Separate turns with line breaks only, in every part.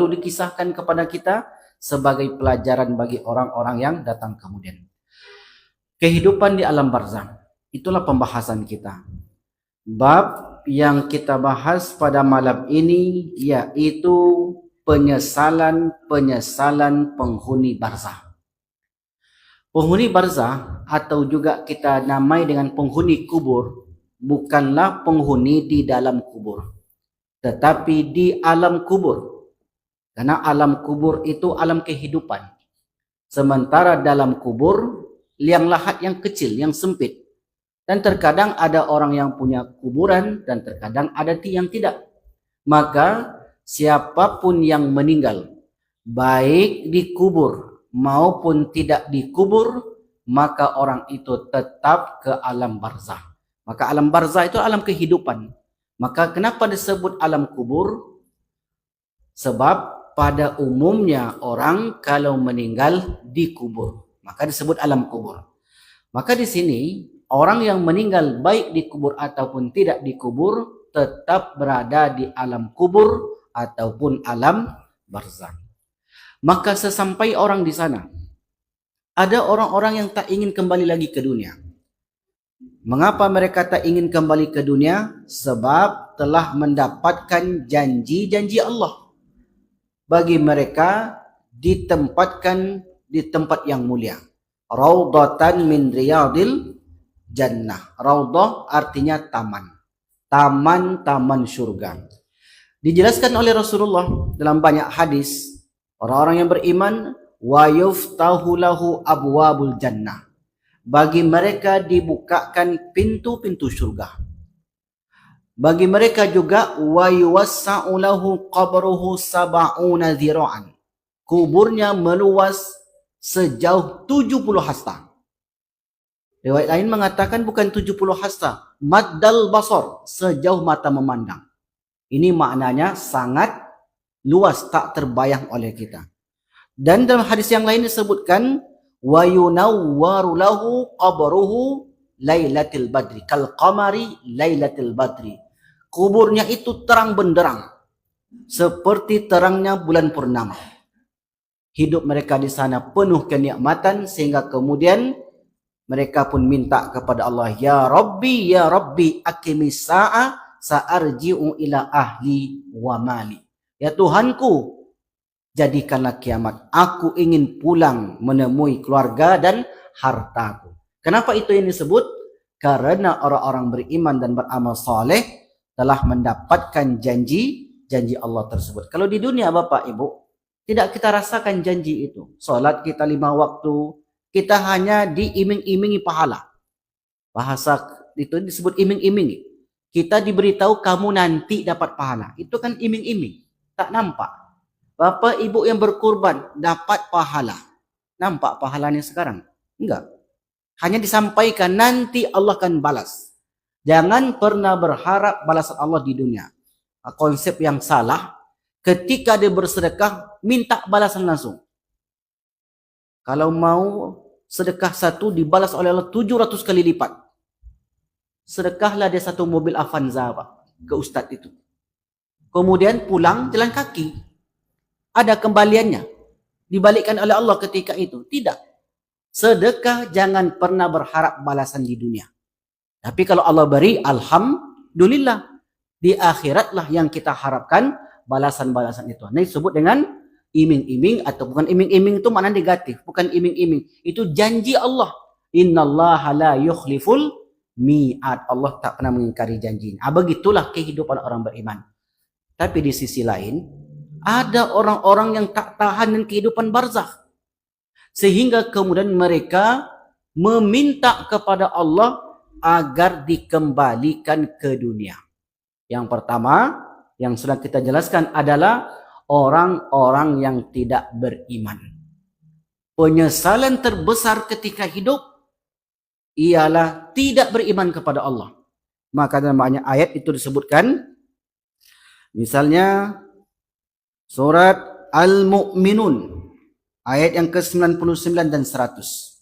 lalu dikisahkan kepada kita sebagai pelajaran bagi orang-orang yang datang kemudian. Kehidupan di alam barzakh, itulah pembahasan kita. Bab yang kita bahas pada malam ini yaitu penyesalan penghuni barzakh. Penghuni barzakh atau juga kita namai dengan penghuni kubur bukanlah penghuni di dalam kubur, tetapi di alam kubur. Karena alam kubur itu alam kehidupan. Sementara dalam kubur liang lahat yang kecil, yang sempit. Dan terkadang ada orang yang punya kuburan dan terkadang ada yang tidak. Maka siapapun yang meninggal, baik dikubur maupun tidak dikubur, maka orang itu tetap ke alam barzakh. Maka alam barzakh itu alam kehidupan. Maka kenapa disebut alam kubur? Sebab pada umumnya orang kalau meninggal dikubur, maka disebut alam kubur. Maka di sini orang yang meninggal baik dikubur ataupun tidak dikubur tetap berada di alam kubur ataupun alam barzakh. Maka sesampai orang di sana, ada orang-orang yang tak ingin kembali lagi ke dunia. Mengapa mereka tak ingin kembali ke dunia? Sebab telah mendapatkan janji-janji Allah. Bagi mereka ditempatkan di tempat yang mulia. Raudhatan min riyadil jannah. Raudhah artinya taman. Taman-taman surga. Dijelaskan oleh Rasulullah dalam banyak hadis, orang-orang yang beriman, wa yuftahu lahu abwabul jannah. Bagi mereka dibukakan pintu-pintu surga. Bagi mereka juga wa yuwassa'u lahu qabruhu sab'una dhira'an. Kuburnya meluas sejauh 70 hasta. Riwayat lain mengatakan bukan 70 hasta, maddal basar, sejauh mata memandang. Ini maknanya sangat luas, tak terbayang oleh kita. Dan dalam hadis yang lain disebutkan wa yunawwaru lahu qabruhu lailatul badri kal qamari lailatul badri. Kuburnya itu terang benderang seperti terangnya bulan purnama. Hidup mereka di sana penuh kenikmatan sehingga kemudian mereka pun minta kepada Allah, ya Rabbi aqimis sa'a sa'arji'u ila ahli wa mali. Ya Tuhanku, jadikanlah kiamat. Aku ingin pulang menemui keluarga dan hartaku. Kenapa itu yang disebut? Karena orang-orang beriman dan beramal soleh telah mendapatkan janji Allah tersebut. Kalau di dunia Bapak Ibu, tidak kita rasakan janji itu. Salat kita 5 waktu, kita hanya diiming-imingi pahala. Bahasa itu disebut iming-imingi. Kita diberitahu kamu nanti dapat pahala. Itu kan iming-iming. Tak nampak. Bapak ibu yang berkurban dapat pahala. Nampak pahalanya sekarang? Enggak. Hanya disampaikan nanti Allah akan balas. Jangan pernah berharap balasan Allah di dunia. Konsep yang salah. Ketika dia bersedekah, minta balasan langsung. Kalau mau sedekah satu dibalas oleh Allah 700 kali lipat. Sedekahlah dia satu mobil Avanza Pak, ke ustadz itu. Kemudian pulang jalan kaki. Ada kembaliannya. Dibalikkan oleh Allah ketika itu. Tidak. Sedekah jangan pernah berharap balasan di dunia. Tapi kalau Allah beri, alhamdulillah. Di akhiratlah yang kita harapkan balasan-balasan itu. Ini disebut dengan iming-iming atau bukan iming-iming itu makna negatif. Bukan iming-iming. Itu janji Allah. Innallaha la yukhliful mi'ad. Allah tak pernah mengingkari janjinya. Begitulah kehidupan orang beriman. Tapi di sisi lain, ada orang-orang yang tak tahan dengan kehidupan barzakh. Sehingga kemudian mereka meminta kepada Allah agar dikembalikan ke dunia. Yang pertama, yang sudah kita jelaskan adalah orang-orang yang tidak beriman. Penyesalan terbesar ketika hidup ialah tidak beriman kepada Allah. Maka dalam banyak ayat itu disebutkan, misalnya surat Al-Mu'minun ayat yang ke-99 dan 100.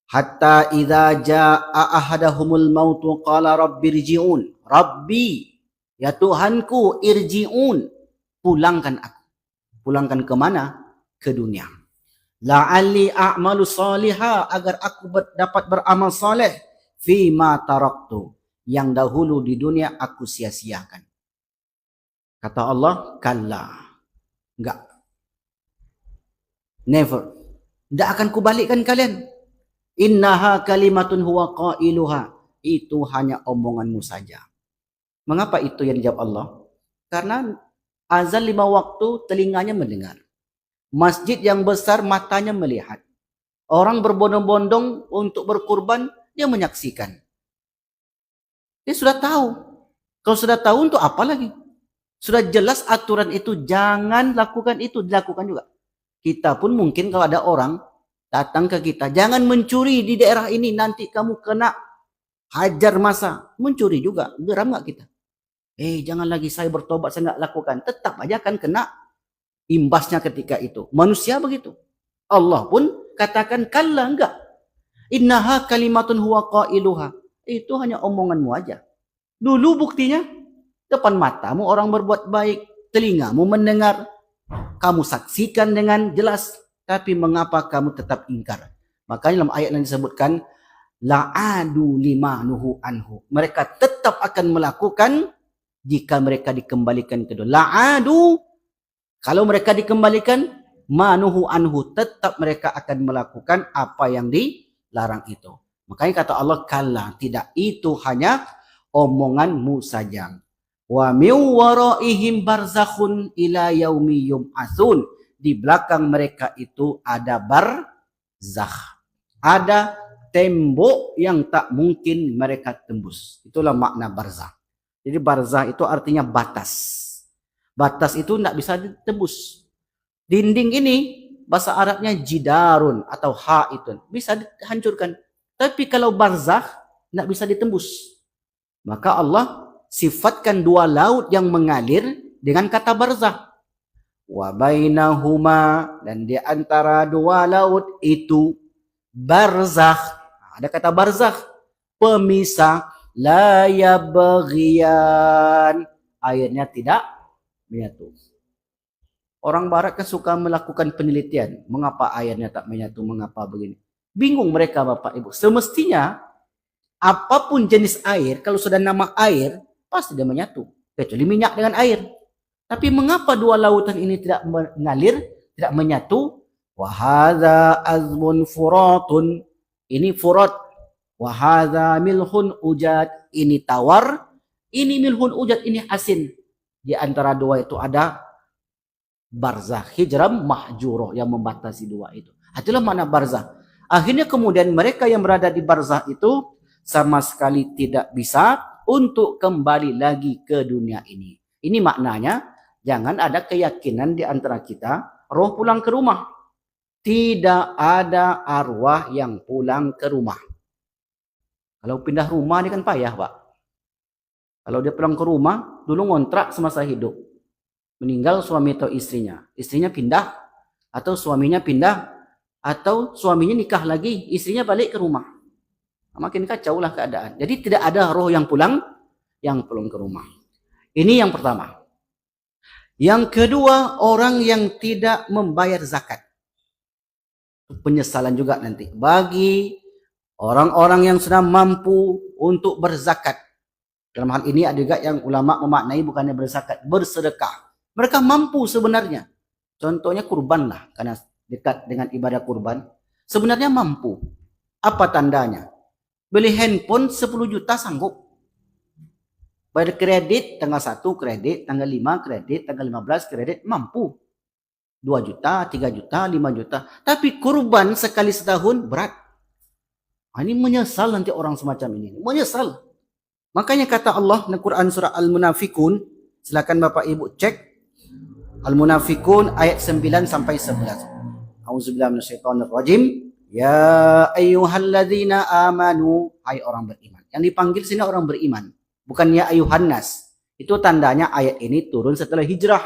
Hatta idza jaa ahadahumul mautu qala rabbirji'un. Rabbi, ya Tuhanku, irji'un, pulangkan aku. Pulangkan ke mana? Ke dunia. La'alli a'malu salihah, agar aku dapat beramal saleh fima taraktu, yang dahulu di dunia aku sia-siakan. Kata Allah, kalla. Enggak. Never. Tidak akan kubalikkan kalian. Innaha kalimatun huwa qailuha. Itu hanya omonganmu saja. Mengapa itu yang dijawab Allah? Karena azan 5 waktu telinganya mendengar. Masjid yang besar matanya melihat. Orang berbondong-bondong untuk berkurban, dia menyaksikan. Dia sudah tahu. Kalau sudah tahu untuk apa lagi? Sudah jelas aturan itu, jangan lakukan itu, dilakukan juga. Kita pun mungkin kalau ada orang datang ke kita, jangan mencuri di daerah ini, nanti kamu kena hajar masa. Mencuri juga, geram gak kita? Jangan lagi saya bertobat, saya nggak lakukan. Tetap aja kan kena imbasnya ketika itu. Manusia begitu. Allah pun katakan kalla, enggak. Innaha kalimatun huwa qailuha. Itu hanya omonganmu aja. Dulu buktinya depan matamu orang berbuat baik, telingamu mendengar, kamu saksikan dengan jelas, tapi mengapa kamu tetap ingkar? Makanya dalam ayat yang disebutkan la'adu lima nuhu anhu. Mereka tetap akan melakukan jika mereka dikembalikan ke dunia. La'adu, kalau mereka dikembalikan, manuhu anhu, tetap mereka akan melakukan apa yang dilarang itu. Makanya kata Allah, kalla, tidak, itu hanya omonganmu saja. Wa min waraihim barzakhun ila yaumi yub'atsun. Di belakang mereka itu ada barzakh. Ada tembok yang tak mungkin mereka tembus. Itulah makna barzakh. Jadi barzakh itu artinya batas. Batas itu tidak bisa ditembus. Dinding ini bahasa Arabnya jidarun atau haitun, bisa dihancurkan. Tapi kalau barzakh tidak bisa ditembus. Maka Allah sifatkan 2 laut yang mengalir dengan kata barzakh. Wa bainahuma, dan di antara 2 laut itu barzakh. Ada kata barzakh, pemisah, la yabghiyan, airnya tidak menyatu. Orang barat kan suka melakukan penelitian. Mengapa airnya tak menyatu? Mengapa begini? Bingung mereka Bapak Ibu. Semestinya apapun jenis air, kalau sudah nama air, pasti dia menyatu. Kecuali minyak dengan air. Tapi mengapa 2 lautan ini tidak mengalir, tidak menyatu? Wahadha azmun furatun. Ini furat. Wahadha milhun ujad. Ini tawar. Ini milhun ujad. Ini asin. Di antara 2 itu ada barzakh, hijram mahjuroh, yang membatasi 2 itu. Itulah makna barzakh. Akhirnya kemudian mereka yang berada di barzakh itu sama sekali tidak bisa untuk kembali lagi ke dunia ini. Ini maknanya, jangan ada keyakinan di antara kita roh pulang ke rumah. Tidak ada arwah yang pulang ke rumah. Kalau pindah rumah ini kan payah Pak. Kalau dia pulang ke rumah, dulu ngontrak semasa hidup. Meninggal suami atau istrinya. Istrinya pindah, atau suaminya pindah, atau suaminya nikah lagi, istrinya balik ke rumah. Makin kacau lah keadaan. Jadi tidak ada roh yang pulang ke rumah. Ini yang pertama. Yang kedua, orang yang tidak membayar zakat. Penyesalan juga nanti. Bagi orang-orang yang sudah mampu untuk berzakat. Dalam hal ini ada juga yang ulama memaknai bukannya berzakat, bersedekah. Mereka mampu sebenarnya. Contohnya kurban lah, karena dekat dengan ibadah kurban. Sebenarnya mampu. Apa tandanya? Beli handphone 10 juta sanggup. Bayar kredit tanggal 1 kredit, tanggal 5 kredit, tanggal 15 kredit, mampu. 2 juta, 3 juta, 5 juta. Tapi kurban sekali setahun berat. Ini menyesal nanti orang semacam ini. Menyesal. Makanya kata Allah di Quran surah Al-Munafikun, silakan Bapak Ibu cek Al-Munafikun ayat 9 sampai 11. Auzubillahi minasyaitonir rajim. Ya ayyuhalladzina amanu, hai orang beriman. Yang dipanggil sini orang beriman, bukan ya ayyuhan nas. Itu tandanya ayat ini turun setelah hijrah.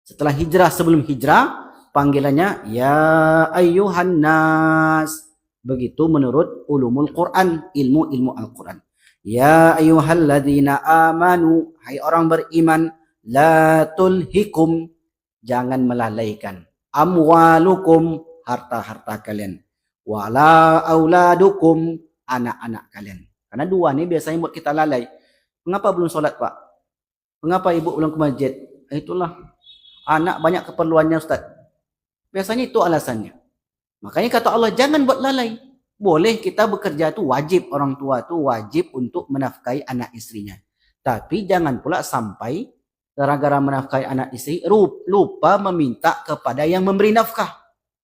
Setelah hijrah, sebelum hijrah panggilannya ya ayyuhan nas. Begitu menurut ulumul Quran, ilmu Al-Quran. Ya ayyuhalladzina amanu, hai orang beriman, la tulhikum, jangan melalaikan. Amwalukum, harta-harta kalian. Wala auladukum, anak-anak kalian. Karena dua ni biasanya buat kita lalai. Mengapa belum solat, Pak? Mengapa ibu belum ke masjid? Itulah, anak banyak keperluannya, Ustaz. Biasanya itu alasannya. Makanya kata Allah, jangan buat lalai. Boleh kita bekerja tu wajib, orang tua tu wajib untuk menafkahi anak istrinya. Tapi jangan pula sampai gara-gara menafkahi anak istri lupa meminta kepada yang memberi nafkah.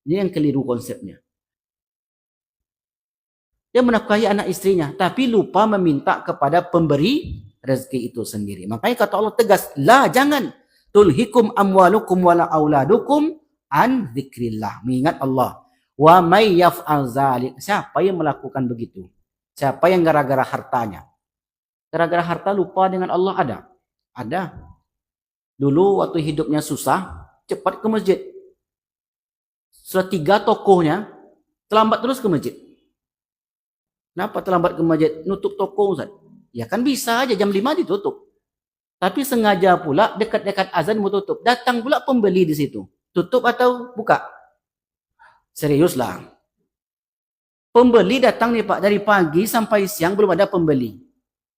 Ini yang keliru konsepnya. Dia menafkahi anak istrinya, tapi lupa meminta kepada pemberi rezeki itu sendiri. Makanya kata Allah tegas, la, jangan. Tulhikum amwalukum wala auladukum an zikrillah. Mengingat Allah. Wa may yaf'al zalik. Siapa yang melakukan begitu? Siapa yang gara-gara hartanya? Gara-gara harta lupa dengan Allah ada? Ada. Dulu waktu hidupnya susah, cepat ke masjid. Setelah 3 tokohnya, terlambat terus ke masjid. Kenapa terlambat ke masjid? Nutup toko, Ustaz. Ya kan bisa aja jam 5 ditutup. Tapi sengaja pula dekat-dekat azan mau tutup. Datang pula pembeli di situ. Tutup atau buka? Seriuslah. Pembeli datang nih Pak, dari pagi sampai siang belum ada pembeli.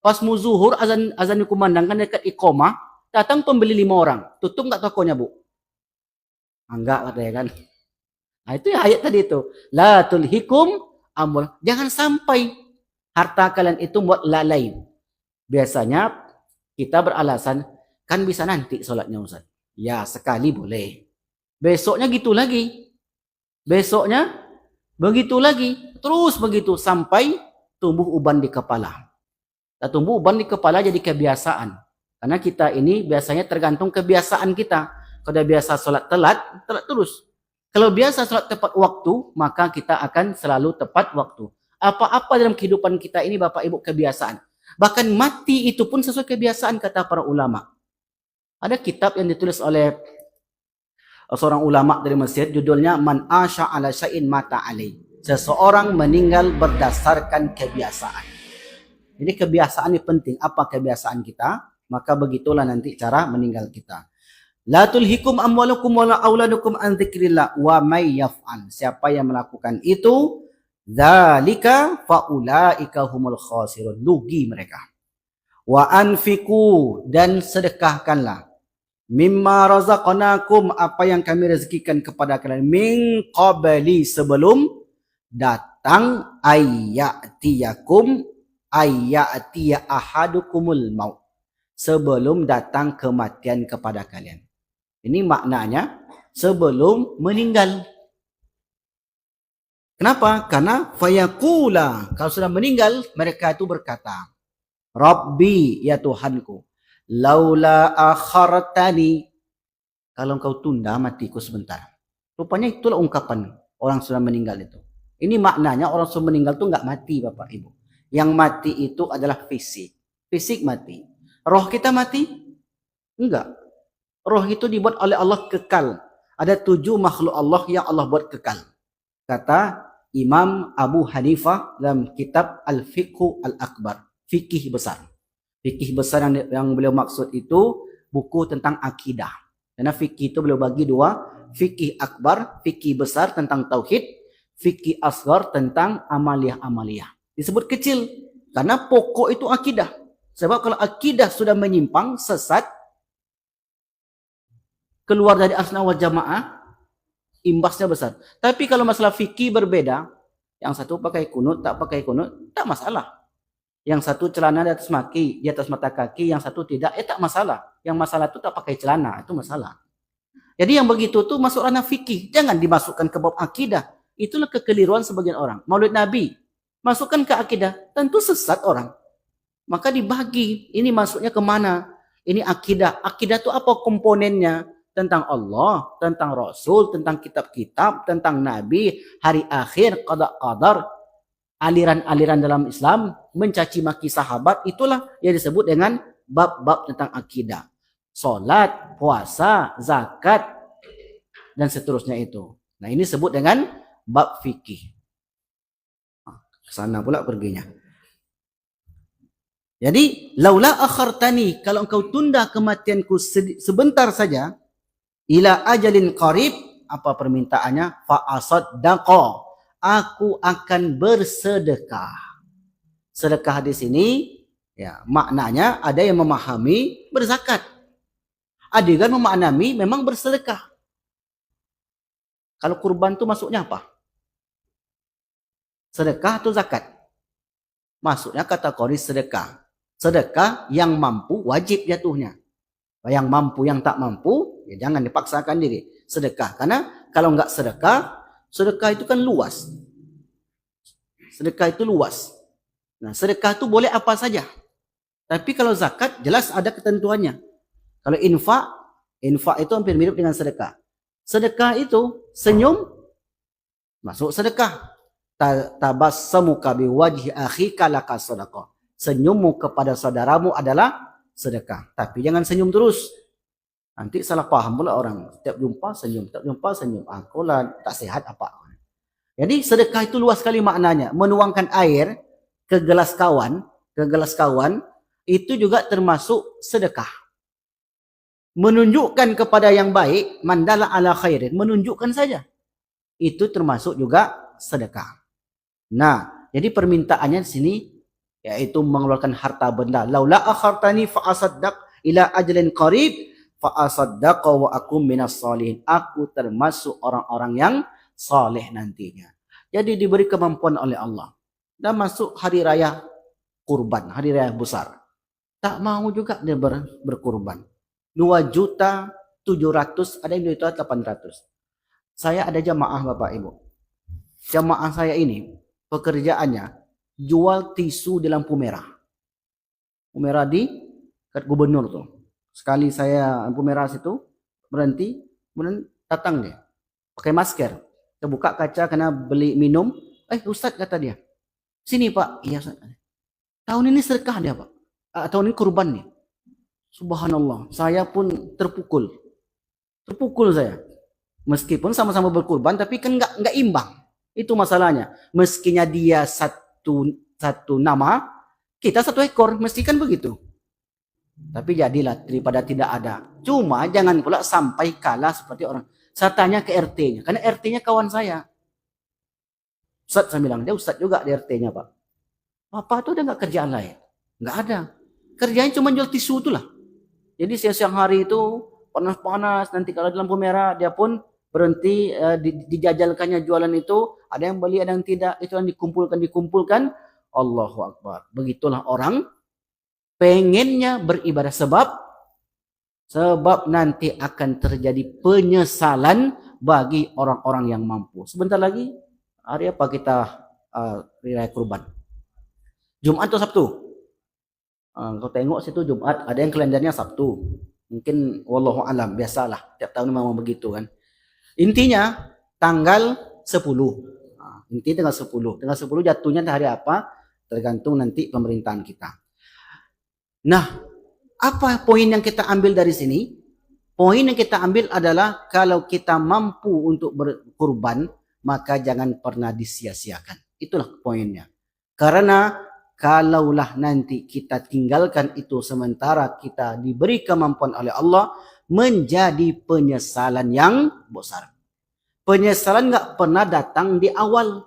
Pas mau zuhur, azan dikumandangkan dekat iqamah, datang pembeli 5 orang. Tutup nggak tokonya, Bu? Enggak, katanya kan. Nah, itu ya ayat tadi itu. La tulhikum amwal. Jangan sampai harta kalian itu buat lalai. Biasanya kita beralasan, kan bisa nanti sholatnya, Ustaz. Ya, sekali boleh. Besoknya gitu lagi. Besoknya begitu lagi. Terus begitu sampai tumbuh uban di kepala. Dan tumbuh uban di kepala jadi kebiasaan. Karena kita ini biasanya tergantung kebiasaan kita. Kalau biasa sholat telat, telat terus. Kalau biasa sholat tepat waktu, maka kita akan selalu tepat waktu. Apa-apa dalam kehidupan kita ini Bapak Ibu kebiasaan. Bahkan mati itu pun sesuai kebiasaan kata para ulama. Ada kitab yang ditulis oleh seorang ulama dari Mesir, judulnya Man Asha ala syai'in mata alaih. Seseorang meninggal berdasarkan kebiasaan. Jadi kebiasaan ini penting. Apa kebiasaan kita? Maka begitulah nanti cara meninggal kita. La tulhikum amwalukum wala auladukum an dzikrillah wa may yaf'al. Siapa yang melakukan itu, dzalika faulaika humul khasirun. Lugi mereka. Wa anfiqu, dan sedekahkanlah. Mimma razaqnakum, apa yang kami rezekikan kepada kalian, min qabli, sebelum datang ayyatiya ahadukumul maut, sebelum datang kematian kepada kalian. Ini maknanya sebelum meninggal. Kenapa? Karena fayaqula, kalau sudah meninggal mereka itu berkata, Rabbi, ya Tuhanku, laula akhartani, kalau engkau tunda matiku sebentar. Rupanya itulah ungkapan orang sudah meninggal itu. Ini maknanya orang sudah meninggal itu enggak mati Bapak Ibu. Yang mati itu adalah fisik. Fisik mati. Roh kita mati? Enggak. Roh itu dibuat oleh Allah kekal. Ada 7 makhluk Allah yang Allah buat kekal. Kata Imam Abu Hanifah dalam kitab Al-Fiqhu Al-Akbar. Fikih besar. Fikih besar yang beliau maksud itu buku tentang akidah. Karena fikih itu beliau bagi 2. Fikih akbar, fikih besar tentang tauhid. Fikih asghar tentang amaliyah-amaliyah. Disebut kecil. Karena pokok itu akidah. Sebab kalau akidah sudah menyimpang, sesat, keluar dari asna wal jamaah, imbasnya besar. Tapi kalau masalah fikih berbeda, yang satu pakai kunut, tak pakai kunut, tak masalah. Yang satu celana di atas mata kaki, yang satu tidak, tak masalah. Yang masalah itu tak pakai celana, itu masalah. Jadi yang begitu tuh masuk ranah fikih, jangan dimasukkan ke bab akidah. Itulah kekeliruan sebagian orang. Maulid Nabi, masukkan ke akidah, tentu sesat orang. Maka dibagi, ini masuknya kemana? Ini akidah. Akidah itu apa komponennya? Tentang Allah, tentang Rasul, tentang kitab-kitab, tentang Nabi, hari akhir, qada-qadar, aliran-aliran dalam Islam, mencaci maki sahabat, itulah yang disebut dengan bab-bab tentang akidah. Salat, puasa, zakat, dan seterusnya itu. Nah ini disebut dengan bab fikih. Kesana pula perginya. Jadi, laula akhartani, kalau engkau tunda kematianku sebentar saja, ila ajalin qarib, apa permintaannya? Fa asaddaqa, aku akan bersedekah. Sedekah di sini ya maknanya ada yang memahami berzakat. Ada yang memaknai memang bersedekah. Kalau kurban itu masuknya apa? Sedekah atau zakat? Masuknya kategori sedekah. Sedekah yang mampu wajib jatuhnya. Yang mampu, yang tak mampu, ya jangan dipaksakan diri. Sedekah. Karena kalau enggak sedekah, sedekah itu kan luas. Sedekah itu luas. Nah, sedekah itu boleh apa saja. Tapi kalau zakat, jelas ada ketentuannya. Kalau infak itu hampir mirip dengan sedekah. Sedekah itu senyum, masuk sedekah. Tabassamuka biwajhi akhika laka sedekah. Senyummu kepada saudaramu adalah sedekah. Tapi jangan senyum terus. Nanti salah paham pula orang. Setiap jumpa senyum, setiap jumpa senyum. Aku lah tak sehat apa. Jadi sedekah itu luas sekali maknanya. Menuangkan air ke gelas kawan, itu juga termasuk sedekah. Menunjukkan kepada yang baik, mandala ala khairin, menunjukkan saja. Itu termasuk juga sedekah. Nah, jadi permintaannya di sini yaitu mengeluarkan harta benda. Laula akhartani fa asaddaq ila ajalin qarib fa asaddaqa wa akum minas salihin. Aku termasuk orang-orang yang saleh nantinya. Jadi diberi kemampuan oleh Allah. Dan masuk hari raya kurban, hari raya besar. Tak mau juga dia berkurban. 2.700.000, ada yang 2.800.000. Saya ada jamaah Bapak Ibu. Jamaah saya ini pekerjaannya jual tisu di lampu merah. Lampu merah di gubernur tuh. Sekali saya lampu merah situ berhenti, kemudian datang dia pakai masker. Kita buka kaca karena beli minum. Ustadz kata dia, sini Pak. Iya Ustadz. Tahun ini sedekah dia Pak. Tahun ini kurban nih. Subhanallah, saya pun terpukul saya. Meskipun sama-sama berkurban, tapi kan nggak imbang. Itu masalahnya. Meskinya dia satu nama, kita satu ekor, mesti kan begitu. Tapi jadilah daripada tidak ada. Cuma jangan pula sampai kalah seperti orang. Saya tanya ke RT-nya, karena RT-nya kawan saya. Ustadz, saya bilang, dia Ustadz juga di RT-nya Pak. Bapak tuh udah nggak kerjaan lain? Nggak ada. Kerjanya cuma jual tisu itulah. Jadi siang hari itu panas-panas, nanti kalau di lampu merah dia pun berhenti dijajalkannya jualan itu, ada yang beli ada yang tidak, itu yang dikumpulkan. Allahu Akbar. Begitulah orang pengennya beribadah sebab nanti akan terjadi penyesalan bagi orang-orang yang mampu. Sebentar lagi hari apa kita raya kurban? Jumat atau Sabtu? Kau tengok situ Jumat, ada yang kalendernya Sabtu. Mungkin wallahu alam, biasalah. Tiap tahun memang begitu kan. Intinya tanggal 10. Intinya tanggal 10. Tanggal 10 jatuhnya hari apa? Tergantung nanti pemerintahan kita. Nah, apa poin yang kita ambil dari sini? Poin yang kita ambil adalah kalau kita mampu untuk berkurban, maka jangan pernah disia-siakan. Itulah poinnya. Karena kalaulah nanti kita tinggalkan itu sementara kita diberi kemampuan oleh Allah, menjadi penyesalan yang besar. Penyesalan nggak pernah datang di awal.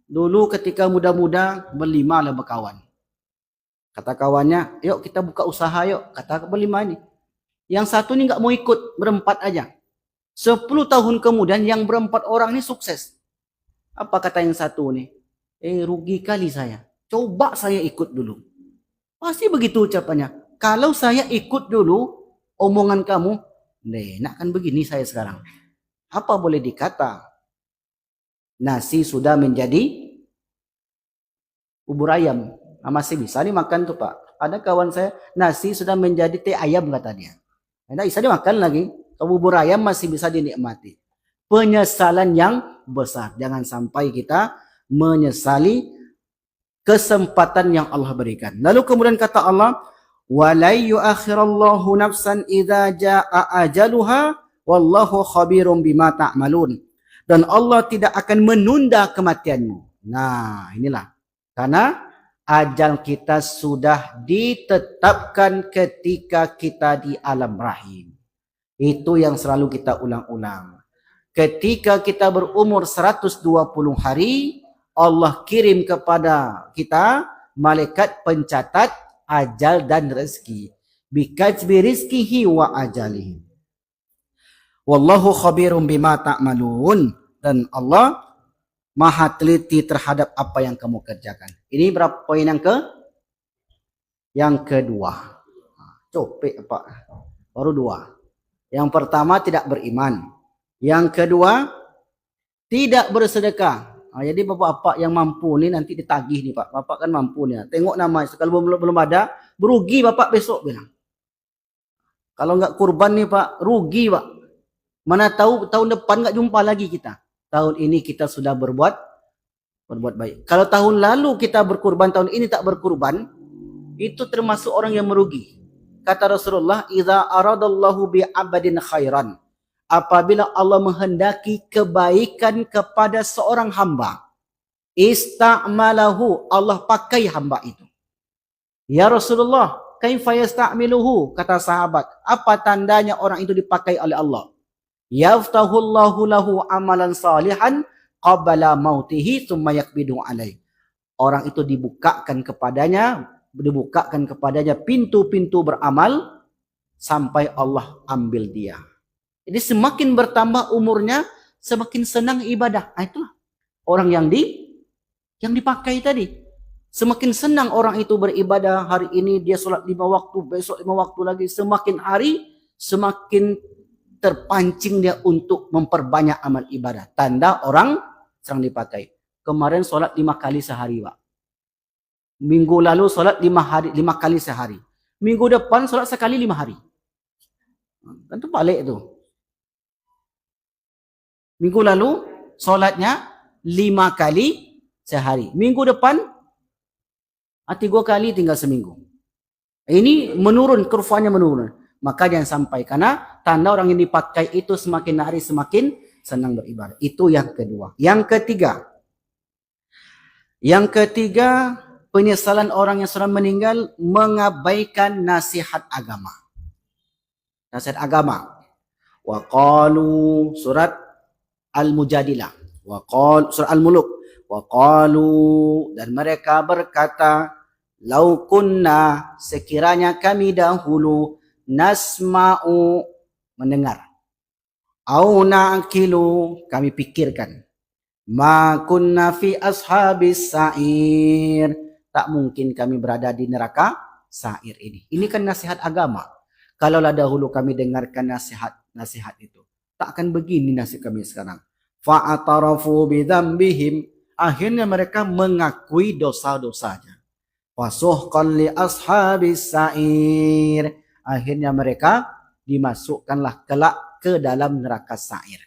Dulu ketika muda-muda berlima lah berkawan. Kata kawannya, yuk kita buka usaha yuk. Kata berlima ini. Yang satu ini nggak mau ikut, berempat aja. 10 tahun kemudian yang berempat orang ini sukses. Apa kata yang satu nih? Rugi kali saya. Coba saya ikut dulu. Pasti begitu ucapannya. Kalau saya ikut dulu, omongan kamu, enak kan begini saya sekarang. Apa boleh dikata? Nasi sudah menjadi bubur ayam. Masih bisa dimakan tuh Pak. Ada kawan saya, nasi sudah menjadi teh ayam kata dia. Nah, bisa dimakan lagi. Bubur ayam masih bisa dinikmati. Penyesalan yang besar. Jangan sampai kita menyesali kesempatan yang Allah berikan. Lalu kemudian kata Allah, "Walai yu'akhirallahu nafsan idza jaa ajaluha wallahu khabirum bima ta'malun." Dan Allah tidak akan menunda kematianmu. Nah, inilah. Karena ajal kita sudah ditetapkan ketika kita di alam rahim. Itu yang selalu kita ulang-ulang. Ketika kita berumur 120 hari, Allah kirim kepada kita malaikat pencatat ajal dan rezeki. Bikatbi rizkihi wa ajalihi. Wallahu khabirum bima ta'malun. Dan Allah maha teliti terhadap apa yang kamu kerjakan. Ini berapa poin yang kedua. Copek Pak. Baru dua. Yang pertama tidak beriman. Yang kedua tidak bersedekah. Jadi bapak-bapak yang mampu ni nanti ditagih nih Pak. Bapak kan mampu nih. Tengok nama. Kalau belum ada, berugi bapak besok bilang. Kalau enggak kurban nih Pak, rugi Pak. Mana tahu tahun depan enggak jumpa lagi kita. Tahun ini kita sudah berbuat baik. Kalau tahun lalu kita berkurban, tahun ini tak berkurban, itu termasuk orang yang merugi. Kata Rasulullah, "Idza aradallahu bi 'abdin khairan." Apabila Allah menghendaki kebaikan kepada seorang hamba, ista'malahu, Allah pakai hamba itu. Ya Rasulullah, kaifa yasta'miluhu? Kata sahabat, apa tandanya orang itu dipakai oleh Allah? Yaftahullahu lahu amalan salihan qabla mautihi thumma yakbidu alaih. Orang itu dibukakan kepadanya pintu-pintu beramal sampai Allah ambil dia. Jadi semakin bertambah umurnya, semakin senang ibadah. Itulah orang yang dipakai tadi. Semakin senang orang itu beribadah. Hari ini dia solat 5 waktu, besok 5 waktu lagi. Semakin hari, semakin terpancing dia untuk memperbanyak amal ibadah. Tanda orang sedang dipakai. Kemarin solat 5 kali sehari Pak. Minggu lalu solat 5 kali sehari. Minggu depan solat sekali 5 hari. Kan itu balik tu. Minggu lalu solatnya 5 kali sehari. Minggu depan 3 kali tinggal seminggu. Ini menurun, kurvanya menurun. Maka jangan sampai, karena tanda orang yang dipakai itu semakin hari semakin senang beribadah. Itu yang kedua. Yang ketiga, penyesalan orang yang sudah meninggal mengabaikan nasihat agama. Nasihat agama. Wa qalu, surat Al-Mujadilah. Wa qalu, surat Al-Muluk. Wa qalu, dan mereka berkata, lau kunna, sekiranya kami dahulu nasma'u, mendengar, au na'kilu, kami pikirkan, ma kunna fi ashabis sa'ir, tak mungkin kami berada di neraka sa'ir ini. Ini kan nasihat agama. Kalaulah dahulu kami dengarkan nasihat itu, tak akan begini nasib kami sekarang. Fa'atarafu bidzambihim, akhirnya mereka mengakui dosa-dosanya. Wasuhqan li ashabis sa'ir, akhirnya mereka dimasukkanlah kelak ke dalam neraka sa'ir.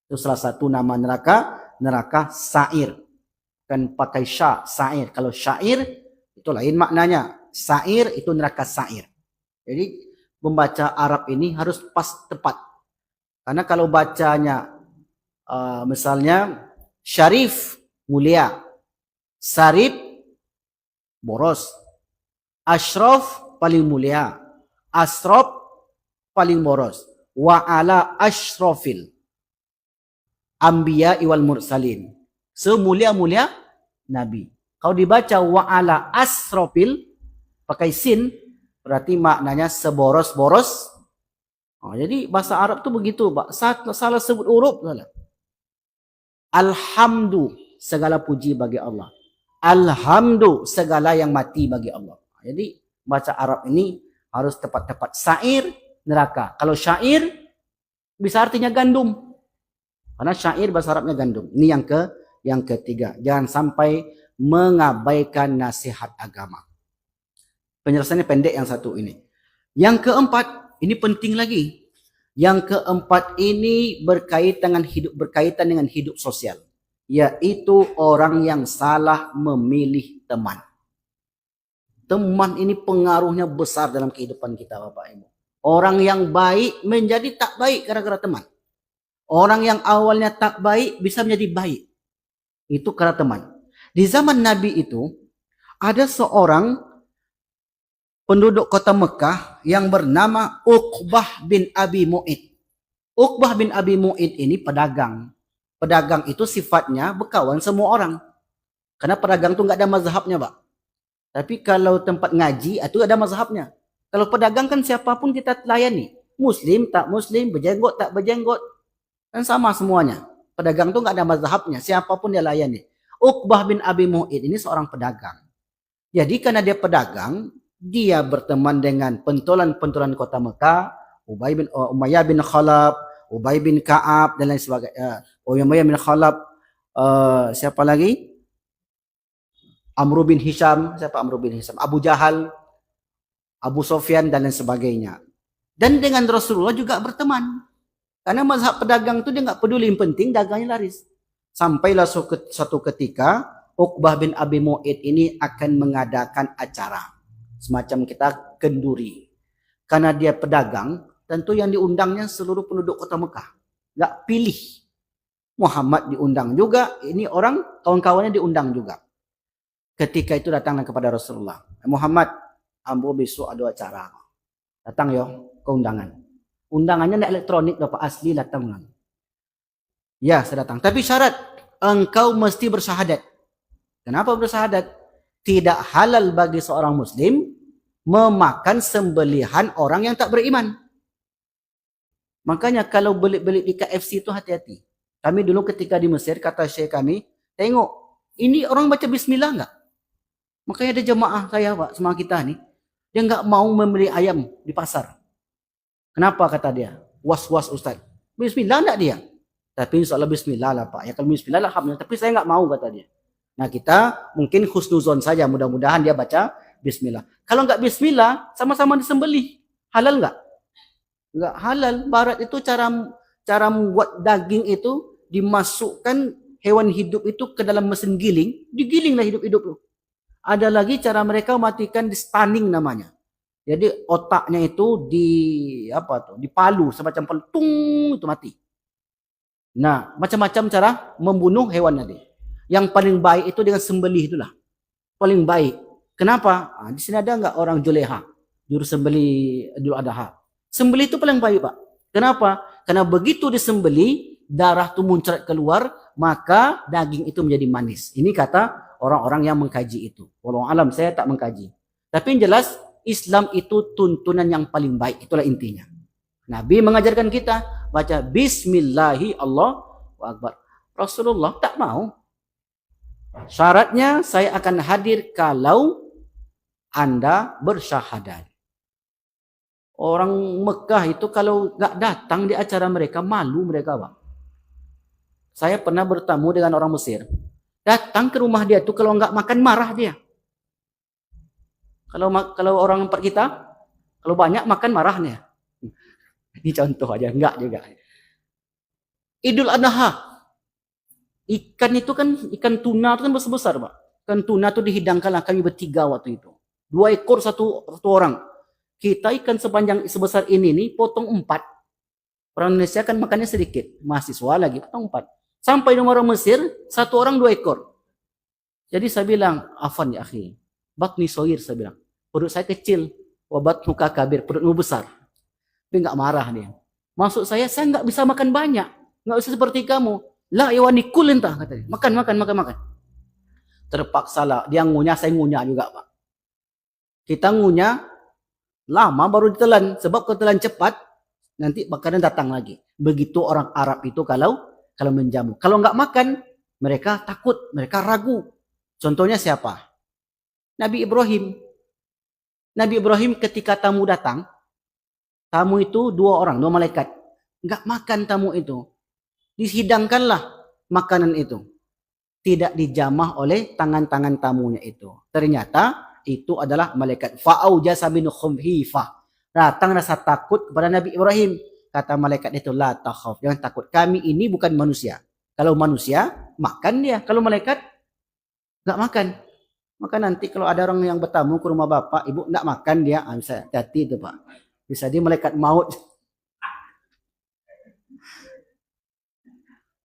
Itu salah satu nama neraka sa'ir. Kan pakai sya, sa'ir. Kalau syair itu lain maknanya. Sa'ir itu neraka sa'ir. Jadi membaca Arab ini harus pas tepat. Karena kalau bacanya misalnya syarif, mulia, sarif, boros, ashraf, paling mulia, asraf, paling boros, wa ala ashrafil anbiya wal mursalin, semulia-mulia nabi. Kalau dibaca wa ala asrafil pakai sin, berarti maknanya seboros-boros. Jadi bahasa Arab tu begitu, Pak. Salah sebut huruf salah. Alhamdu, segala puji bagi Allah. Alhamdu, segala yang mati bagi Allah. Jadi baca Arab ini harus tepat-tepat. Sa'ir, neraka. Kalau syair, bisa artinya gandum. Karena syair bahasa Arabnya gandum. Ini yang ketiga. Jangan sampai mengabaikan nasihat agama. Penjelasannya pendek yang satu ini. Yang keempat, ini penting lagi. Yang keempat ini berkaitan dengan hidup sosial. Yaitu orang yang salah memilih teman. Teman ini pengaruhnya besar dalam kehidupan kita Bapak Ibu. Orang yang baik menjadi tak baik gara-gara teman. Orang yang awalnya tak baik bisa menjadi baik. Itu karena teman. Di zaman Nabi itu ada seorang penduduk kota Mekah yang bernama Uqbah bin Abi Mu'id. Uqbah bin Abi Mu'id ini pedagang. Pedagang itu sifatnya berkawan semua orang. Karena pedagang itu nggak ada mazhabnya, Pak. Tapi kalau tempat ngaji, itu ada mazhabnya. Kalau pedagang kan siapapun kita layani. Muslim, tak muslim, berjenggot, tak berjenggot. Kan sama semuanya. Pedagang itu nggak ada mazhabnya. Siapapun dia layani. Uqbah bin Abi Mu'id ini seorang pedagang. Jadi karena dia pedagang, dia berteman dengan pentolan-pentolan kota Mekah, Umayyah bin Khalaf, Ubay bin Ka'ab dan lain sebagainya. Umayyah bin Khalaf, siapa lagi? Amr bin Hisham, siapa Amr bin Hisham? Abu Jahal, Abu Sofyan dan lain sebagainya. Dan dengan Rasulullah juga berteman. Karena mazhab pedagang itu dia nggak peduli, yang penting dagangnya laris. Sampailah suatu ketika Uqbah bin Abi Mu'id ini akan mengadakan acara. Semacam kita kenduri. Karena dia pedagang, tentu yang diundangnya seluruh penduduk kota Mekah. Nggak pilih. Muhammad diundang juga, ini orang kawan-kawannya diundang juga. Ketika itu datanglah kepada Rasulullah. Muhammad, ambo besok ada acara. Datang yo ke undangan. Undangannya tidak elektronik, Bapak asli datang. Ya, saya datang. Tapi syarat, engkau mesti bersyahadat. Kenapa bersyahadat? Tidak halal bagi seorang muslim memakan sembelihan orang yang tak beriman. Makanya kalau beli-beli di KFC itu hati-hati. Kami dulu ketika di Mesir, kata syekh kami, tengok, ini orang baca bismillah enggak? Makanya ada jemaah saya, Pak, sama kita nih, dia enggak mau membeli ayam di pasar. Kenapa kata dia? Was-was Ustaz. Bismillah enggak dia? Tapi insya Allah bismillah lah Pak. Ya kalau bismillah lah alhamdulillah. Tapi saya enggak mau kata dia. Nah kita mungkin husnuzon saja. Mudah-mudahan dia baca bismillah. Kalau enggak bismillah, sama-sama disembelih. Halal enggak? Enggak halal. Barat itu cara membuat daging itu dimasukkan hewan hidup itu ke dalam mesin giling. Digilinglah hidup-hidup tuh. Ada lagi cara mereka matikan di stunning namanya. Jadi otaknya itu dipalu semacam palu, tung itu mati. Nah, macam-macam cara membunuh hewan tadi. Yang paling baik itu dengan sembelih itulah. Paling baik. Kenapa? Di sini ada enggak orang Juleha, juru sembelih Idul Adha. Sembelih itu paling baik, Pak. Kenapa? Karena begitu disembelih, darah itu muncrat keluar, maka daging itu menjadi manis. Ini kata orang-orang yang mengkaji itu. Wallahu alam, saya tak mengkaji. Tapi yang jelas Islam itu tuntunan yang paling baik. Itulah intinya. Nabi mengajarkan kita baca Bismillahi Allahu Akbar. Rasulullah tak mau. Syaratnya saya akan hadir kalau Anda bersyahadat. Orang Mekah itu kalau nggak datang di acara mereka, malu mereka, Pak. Saya pernah bertemu dengan orang Mesir. Datang ke rumah dia tuh kalau nggak makan marah dia. Kalau orang tempat kita, kalau banyak makan marahnya. Ini contoh aja, enggak juga. Idul Adha. Ikan itu kan, ikan tuna itu kan besar-besar, Pak. Ikan tuna itu dihidangkanlah kami bertiga waktu itu. 2 ekor satu orang. Kita ikan sepanjang sebesar ini nih, potong 4. Orang Indonesia kan makannya sedikit. Mahasiswa lagi, potong 4. Sampai nomor orang Mesir, 1 orang 2 ekor. Jadi saya bilang, afan ya akhi. Batni soir, saya bilang. Perut saya kecil. Wabat muka kabir, perutmu besar. Tapi nggak marah dia. Maksud saya nggak bisa makan banyak. Nggak bisa seperti kamu. La iwani kul entah, katanya. Makan. Terpaksa lah. Dia ngunyah, saya ngunyah juga, Pak. Kita ngunyah, lama baru ditelan. Sebab kalau telan cepat, nanti bakalan datang lagi. Begitu orang Arab itu kalau menjamu. Kalau nggak makan, mereka takut, mereka ragu. Contohnya siapa? Nabi Ibrahim. Nabi Ibrahim ketika tamu datang, tamu itu 2 orang, 2 malaikat. Nggak makan tamu itu. Dihidangkanlah makanan itu. Tidak dijamah oleh tangan-tangan tamunya itu. Ternyata itu adalah malaikat. Fa'aujasa min khumhifah. Datang rasa takut kepada Nabi Ibrahim. Kata malaikat itu, la takhaf. Jangan takut. Kami ini bukan manusia. Kalau manusia, makan dia. Kalau malaikat, nggak makan. Maka nanti kalau ada orang yang bertamu ke rumah bapak, ibu nggak makan dia, bisa hati itu Pak. Bisa dia malaikat maut.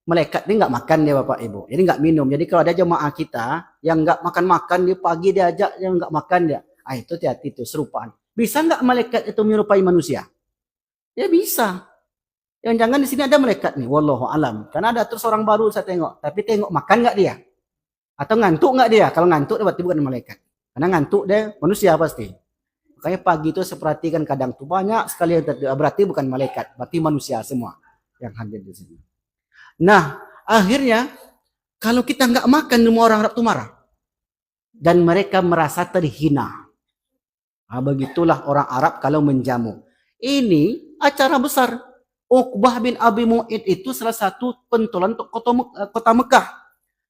Malaikat ini nggak makan dia bapak ibu, jadi nggak minum. Jadi kalau ada jemaah kita yang nggak makan dia pagi dia ajak yang nggak makan dia, Itu hati-hati itu serupaan. Bisa nggak malaikat itu menyerupai manusia? Ya bisa. Yang jangan di sini ada malaikat nih, wallahu alam. Karena ada terus orang baru saya tengok, tapi tengok makan nggak dia? Atau ngantuk nggak dia? Kalau ngantuk dia berarti bukan malaikat. Karena ngantuk dia manusia pasti. Makanya pagi itu saya perhatikan kadang tuh banyak sekali yang berarti bukan malaikat, berarti manusia semua yang hadir di sini. Nah, akhirnya kalau kita nggak makan semua orang Arab itu marah. Dan mereka merasa terhina. Nah, begitulah orang Arab kalau menjamu. Ini acara besar. Uqbah bin Abi Mu'id itu salah satu pentolan kota Mekah.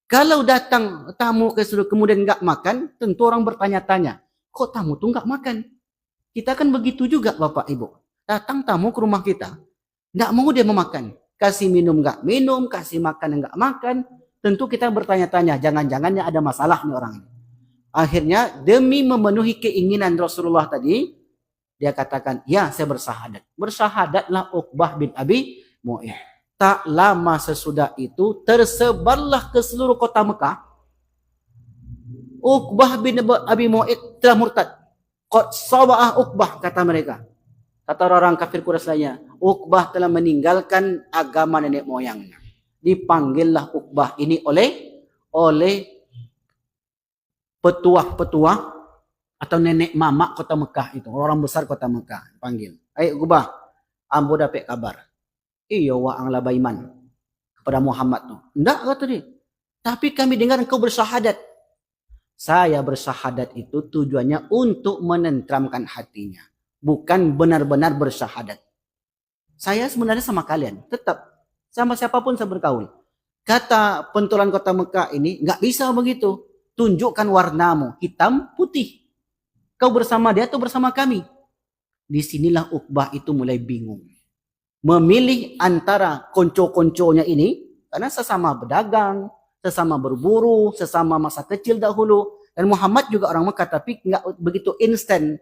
Kalau datang tamu ke situ kemudian nggak makan, tentu orang bertanya-tanya, kok tamu tuh nggak makan? Kita kan begitu juga Bapak Ibu. Datang tamu ke rumah kita, nggak mau dia memakan. Kasih minum nggak minum, kasih makan nggak makan. Tentu kita bertanya-tanya, jangan-jangannya ada masalah nih orang ini. Akhirnya demi memenuhi keinginan Rasulullah tadi, dia katakan, ya saya bersahadat. Bersahadatlah Uqbah bin Abi Mu'id. Tak lama sesudah itu tersebarlah ke seluruh kota Mekah. Uqbah bin Abi Mu'id telah murtad. Qad saba'ah Uqbah, kata mereka. Kata orang kafir Quraisy lainnya, Uqbah telah meninggalkan agama nenek moyangnya. Dipanggillah Uqbah ini oleh petuah-petuah atau nenek mamak kota Mekah itu, orang besar kota Mekah panggil. Ayo Uqbah, ambo dapat kabar. Iya wa ang labaiman kepada Muhammad tuh. Enggak kata dia. Tapi kami dengar engkau bersahadat. Saya bersahadat itu tujuannya untuk menenteramkan hatinya, bukan benar-benar bersahadat. Saya sebenarnya sama kalian, tetap sama siapapun saya bergaul. Kata pentolan kota Mekah ini, enggak bisa begitu. Tunjukkan warnamu, hitam, putih. Kau bersama dia atau bersama kami? Disinilah Uqbah itu mulai bingung. Memilih antara konco-konconya ini, karena sesama berdagang, sesama berburu, sesama masa kecil dahulu. Dan Muhammad juga orang Mekah, tapi nggak begitu instan,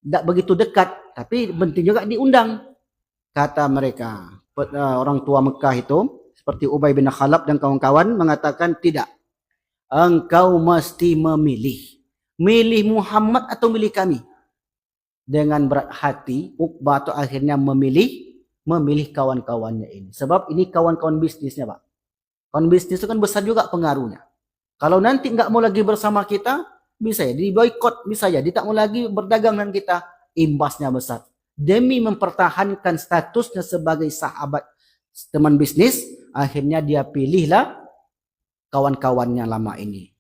nggak begitu dekat, tapi penting juga diundang. Kata mereka, orang tua Mekah itu, seperti Ubay bin Khalaf dan kawan-kawan mengatakan tidak. Engkau mesti memilih. Milih Muhammad atau milih kami? Dengan berat hati, Uqbah itu akhirnya memilih kawan-kawannya ini. Sebab ini kawan-kawan bisnisnya, Pak. Kawan bisnis itu kan besar juga pengaruhnya. Kalau nanti nggak mau lagi bersama kita, bisa ya diboikot, bisa ya dia tak mau lagi berdagang dengan kita, imbasnya besar. Demi mempertahankan statusnya sebagai sahabat teman bisnis, akhirnya dia pilihlah kawan-kawannya lama ini.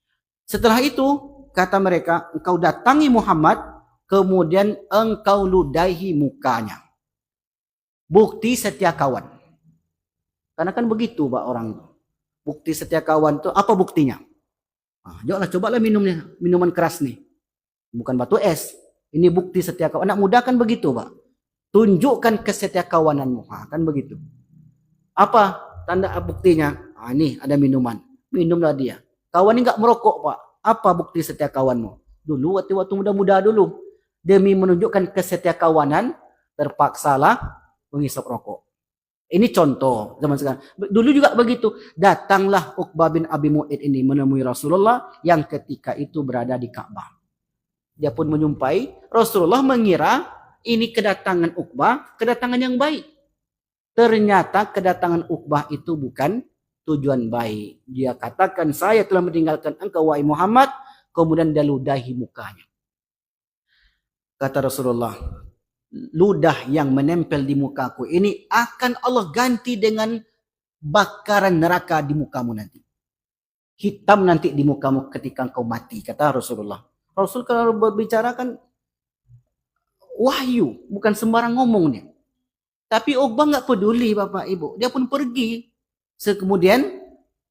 Setelah itu, kata mereka, engkau datangi Muhammad, kemudian engkau ludahi mukanya. Bukti setia kawan. Karena kan begitu Pak orang. Bukti setia kawan itu apa buktinya? Nah, cobalah minuman keras nih. Bukan batu es. Ini bukti setia kawan. Anak muda kan begitu Pak. Tunjukkan kesetia kawananmu. Kan begitu. Apa tanda buktinya? Nih ada minuman. Minumlah dia. Kawan ini nggak merokok Pak. Apa bukti setia kawanmu? Dulu waktu muda-muda dulu. Demi menunjukkan kesetia kawanan, terpaksalah menghisap rokok. Ini contoh zaman sekarang. Dulu juga begitu. Datanglah Uqbah bin Abi Mu'id ini menemui Rasulullah yang ketika itu berada di Ka'bah. Dia pun menyumpai. Rasulullah mengira ini kedatangan Uqbah, kedatangan yang baik. Ternyata kedatangan Uqbah itu bukan tujuan baik. Dia katakan, saya telah meninggalkan engkau wahai Muhammad. Kemudian dia ludahi mukanya. Kata Rasulullah, ludah yang menempel di mukaku ini akan Allah ganti dengan bakaran neraka di mukamu nanti. Hitam nanti di mukamu ketika engkau mati, kata Rasulullah. Rasul kalau berbicara kan wahyu, bukan sembarang ngomongnya. Tapi Uqbah nggak peduli Bapak Ibu, dia pun pergi. Kemudian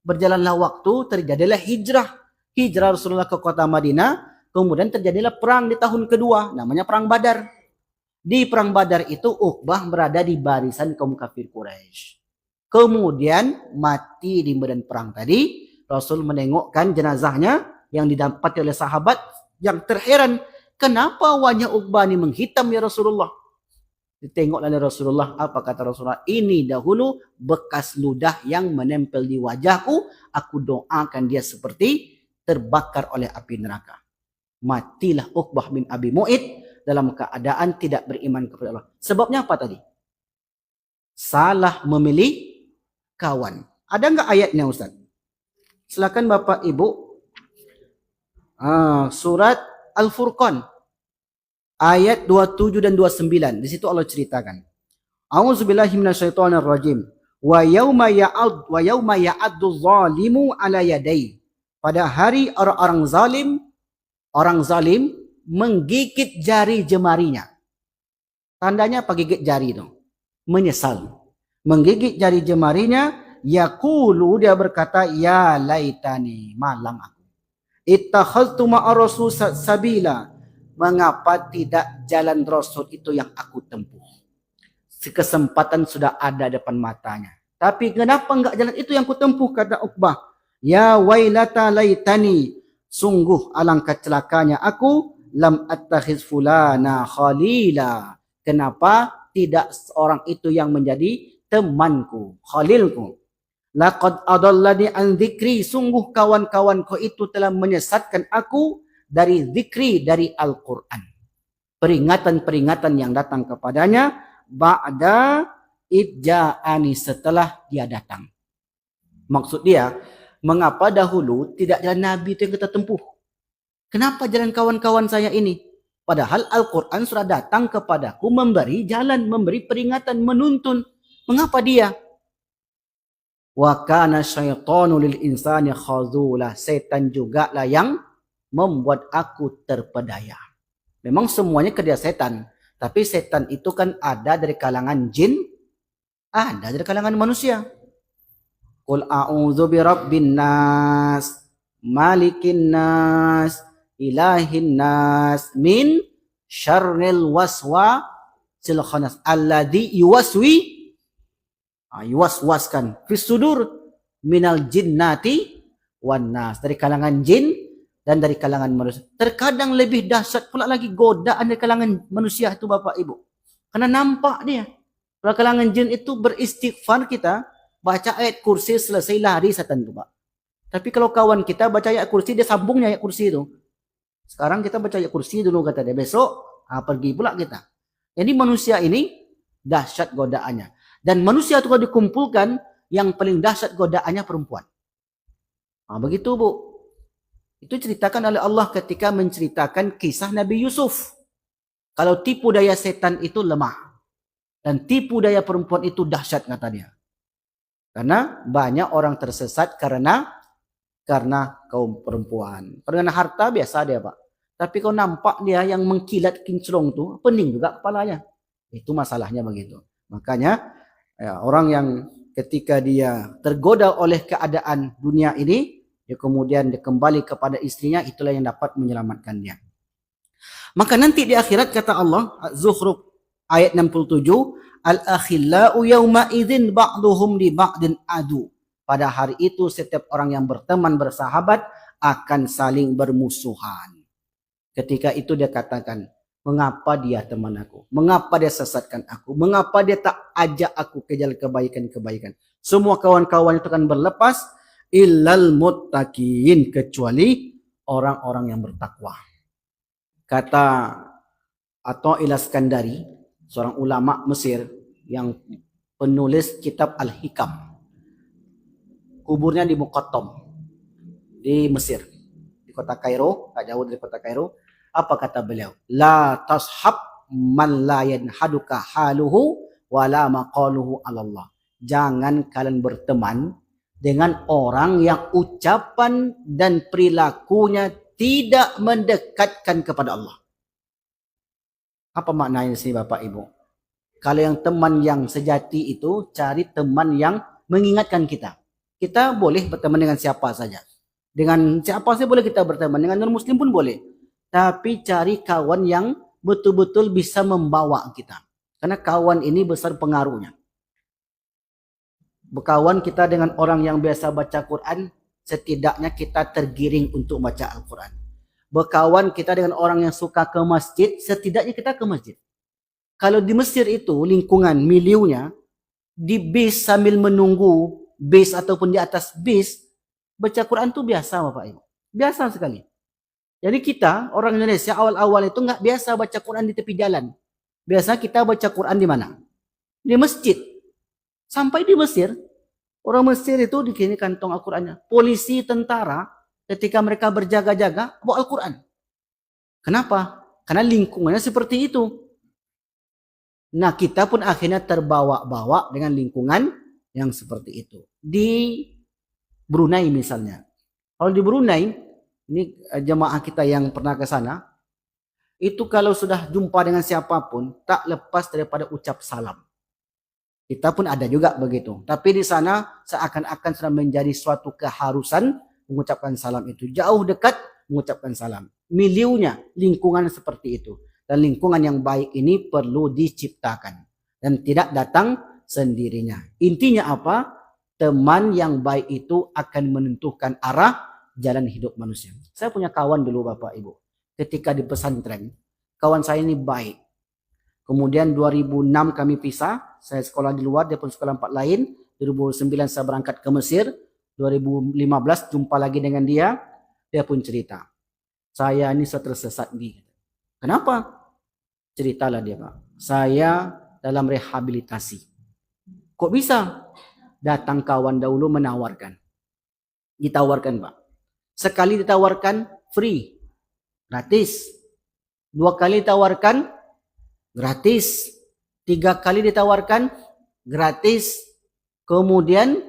berjalanlah waktu, terjadilah hijrah. Hijrah Rasulullah ke kota Madinah, kemudian terjadilah perang di tahun kedua, namanya Perang Badar. Di Perang Badar itu Uqbah berada di barisan kaum kafir Quraisy. Kemudian mati di medan perang tadi. Rasul menengokkan jenazahnya yang didapati oleh sahabat yang terheran. Kenapa wajah Uqbah ini menghitam ya Rasulullah? Ditengok oleh Rasulullah. Apa kata Rasulullah? Ini dahulu bekas ludah yang menempel di wajahku. Aku doakan dia seperti terbakar oleh api neraka. Matilah Uqbah bin Abi Mu'id dalam keadaan tidak beriman kepada Allah. Sebabnya apa tadi? Salah memilih kawan. Ada enggak ayatnya Ustaz? Silakan Bapak Ibu. Surat Al-Furqan ayat 27 dan 29. Di situ Allah ceritakan. A'udzubillahi minasyaitonirrajim. Wa yauma ya'addu zalimu ala yadai. Pada hari orang zalim menggigit jari jemarinya. Tandanya apa gigit jari itu? Menyesal. Menggigit jari jemarinya, yaqulu, dia berkata, ya laitani, malang aku. Ittakhadtu ma'a rasul sabila. Mengapa tidak jalan Rasul itu yang aku tempuh? Kesempatan sudah ada depan matanya. Tapi kenapa enggak jalan itu yang aku tempuh, kata Uqbah. Ya wailata laitani. Sungguh alangkah celakanya aku. Lam attakhiz fulana khalila. Kenapa tidak seorang itu yang menjadi temanku, khalilku. Laqad adallani an dzikri. Sungguh kawan-kawanku itu telah menyesatkan aku dari zikri, dari Al-Quran. Peringatan-peringatan yang datang kepadanya ba'da idja'ani, setelah dia datang. Maksud dia, mengapa dahulu tidak jalan Nabi itu yang kita tempuh? Kenapa jalan kawan-kawan saya ini? Padahal Al-Quran sudah datang kepadaku memberi jalan, memberi peringatan, menuntun. Mengapa dia? Wa kana syaitanu lil insani khazula. Setan juga lah yang membuat aku terpedaya. Memang semuanya kerja setan. Tapi setan itu kan ada dari kalangan jin, ada dari kalangan manusia. Qul a'udzu birabbin nas, malikin nas, ilahin nas, min syarril waswasil khannas alladzi yuwaswaskan fis sudur minal jinnati wan nas. Dari kalangan jin dan dari kalangan manusia. Terkadang lebih dahsyat pula lagi godaan dari kalangan manusia itu Bapak Ibu. Karena nampak dia. Kalau kalangan jin itu beristighfar, kita baca ayat kursi selesai lari setan itu Pak. Tapi kalau kawan kita baca ayat kursi, dia sambungnya ayat kursi itu. Sekarang kita baca ayat kursi dulu kata dia. Besok pergi pula kita. Jadi manusia ini dahsyat godaannya. Dan manusia itu kalau dikumpulkan, yang paling dahsyat godaannya perempuan. Begitu Bu. Itu ceritakan oleh Allah ketika menceritakan kisah Nabi Yusuf. Kalau tipu daya setan itu lemah. Dan tipu daya perempuan itu dahsyat kata dia. Karena banyak orang tersesat karena kaum perempuan. Karena harta biasa dia Pak. Tapi kau nampak dia yang mengkilat kinclong tuh, pening juga kepalanya. Itu masalahnya begitu. Makanya orang yang ketika dia tergoda oleh keadaan dunia ini, dia kemudian dia kembali kepada istrinya, itulah yang dapat menyelamatkan dia. Maka nanti di akhirat kata Allah, Zukhruf ayat 67, al-akhillau yawma idzin ba'duhum li ba'din adu. Pada hari itu setiap orang yang berteman bersahabat akan saling bermusuhan. Ketika itu dia katakan, mengapa dia teman aku? Mengapa dia sesatkan aku? Mengapa dia tak ajak aku ke jalan kebaikan-kebaikan? Semua kawan-kawan itu akan berlepas, illal muttaqin, kecuali orang-orang yang bertakwa. Kata Athaillah Iskandari, seorang ulama Mesir yang penulis kitab Al-Hikam. Kuburnya di Muqattam, di Mesir, di kota Kairo, tak jauh dari kota Kairo. Apa kata beliau? La tashab man la yanhaduka haluhu wala maqaluhu 'ala Allah. Jangan kalian berteman dengan orang yang ucapan dan perilakunya tidak mendekatkan kepada Allah. Apa maknanya sih Bapak Ibu? Kalau yang teman yang sejati itu, cari teman yang mengingatkan kita. Kita boleh berteman dengan siapa saja. Dengan siapa saja boleh kita berteman. Dengan non-muslim pun boleh. Tapi cari kawan yang betul-betul bisa membawa kita. Karena kawan ini besar pengaruhnya. Berkawan kita dengan orang yang biasa baca Quran, setidaknya kita tergiring untuk baca Al-Quran. Berkawan kita dengan orang yang suka ke masjid, setidaknya kita ke masjid. Kalau di Mesir itu lingkungan miliunya, di bis sambil menunggu bis ataupun di atas bis, baca Quran itu biasa Bapak Ibu. Biasa sekali. Jadi kita, orang Indonesia, awal-awal itu nggak biasa baca Quran di tepi jalan. Biasa kita baca Quran di mana? Di masjid. Sampai di Mesir, orang Mesir itu di sini kantong Al-Qurannya. Polisi, tentara, ketika mereka berjaga-jaga, bawa Al-Quran. Kenapa? Karena lingkungannya seperti itu. Nah, kita pun akhirnya terbawa-bawa dengan lingkungan yang seperti itu. Di Brunei misalnya. Kalau di Brunei, ini jemaah kita yang pernah ke sana, itu kalau sudah jumpa dengan siapapun, tak lepas daripada ucap salam. Kita pun ada juga begitu. Tapi di sana seakan-akan sudah menjadi suatu keharusan mengucapkan salam itu. Jauh dekat mengucapkan salam. Miliunya lingkungan seperti itu. Dan lingkungan yang baik ini perlu diciptakan. Dan tidak datang sendirinya. Intinya apa? Teman yang baik itu akan menentukan arah jalan hidup manusia. Saya punya kawan dulu Bapak Ibu. Ketika di pesantren, kawan saya ini baik. Kemudian 2006 kami pisah. Saya sekolah di luar, dia pun sekolah tempat lain. 2009 saya berangkat ke Mesir. 2015 jumpa lagi dengan dia. Dia pun cerita. Saya ini tersesat di. Kenapa? Ceritalah dia Pak. Saya dalam rehabilitasi. Kok bisa? Datang kawan dahulu menawarkan. Ditawarkan Pak. Sekali ditawarkan free. Gratis. 2 kali ditawarkan gratis. 3 kali ditawarkan gratis. Kemudian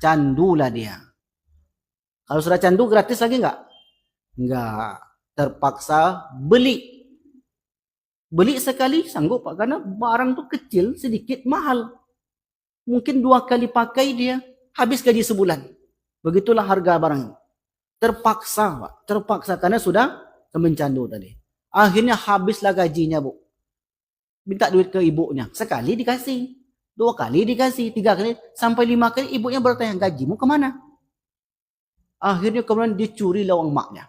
candulah dia. Kalau sudah candu gratis lagi enggak? Enggak. Terpaksa beli. Beli sekali sanggup Pak. Karena barang itu kecil, sedikit, mahal. Mungkin 2 kali pakai dia. Habis gaji sebulan. Begitulah harga barang. Terpaksa Pak. Terpaksa karena sudah mencandu tadi. Akhirnya habislah gajinya Bu. Minta duit ke ibunya. Sekali dikasih. 2 kali dikasih. 3 kali. Sampai 5 kali ibunya bertanya, gajimu kemana? Akhirnya kemudian dicuri lawang maknya.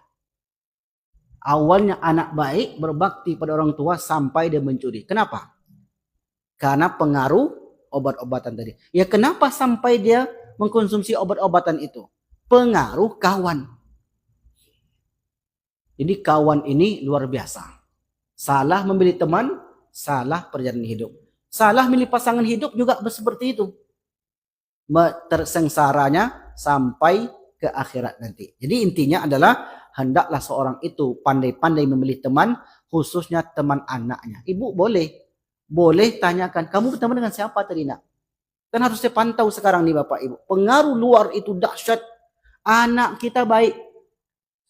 Awalnya anak baik berbakti pada orang tua sampai dia mencuri. Kenapa? Karena pengaruh obat-obatan tadi. Ya kenapa sampai dia mengkonsumsi obat-obatan itu? Pengaruh kawan. Jadi kawan ini luar biasa. Salah memilih teman, salah perjalanan hidup. Salah milih pasangan hidup juga seperti itu. Tersengsaranya sampai ke akhirat nanti. Jadi intinya adalah hendaklah seorang itu pandai-pandai memilih teman, khususnya teman anaknya. Ibu boleh tanyakan, kamu berteman dengan siapa tadi nak? Kan harus saya pantau sekarang nih Bapak Ibu. Pengaruh luar itu dahsyat. Anak kita baik.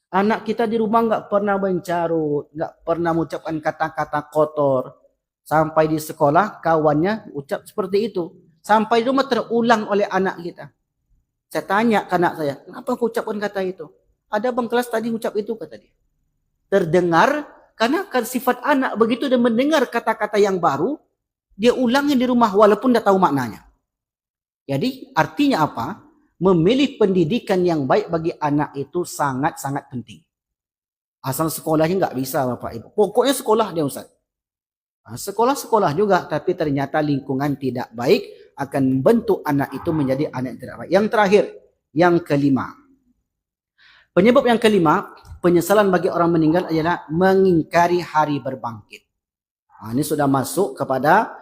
Anak kita di rumah nggak pernah mencarut, nggak pernah mengucapkan kata-kata kotor. Sampai di sekolah kawannya ucap seperti itu. Sampai di rumah terulang oleh anak kita. Saya tanya ke anak saya, kenapa kau ucapkan kata itu? Ada bang kelas tadi ucap itu kata dia. Terdengar karena sifat anak begitu dia mendengar kata-kata yang baru, dia ulangi di rumah walaupun dah tahu maknanya. Jadi artinya apa? Memilih pendidikan yang baik bagi anak itu sangat-sangat penting. Asal sekolahnya nggak bisa Bapak Ibu. Pokoknya sekolah dia Ustaz. Sekolah-sekolah juga, tapi ternyata lingkungan tidak baik akan membentuk anak itu menjadi anak yang tidak baik. Yang terakhir, yang kelima. Penyebab yang kelima, penyesalan bagi orang meninggal adalah mengingkari hari berbangkit. Ini sudah masuk kepada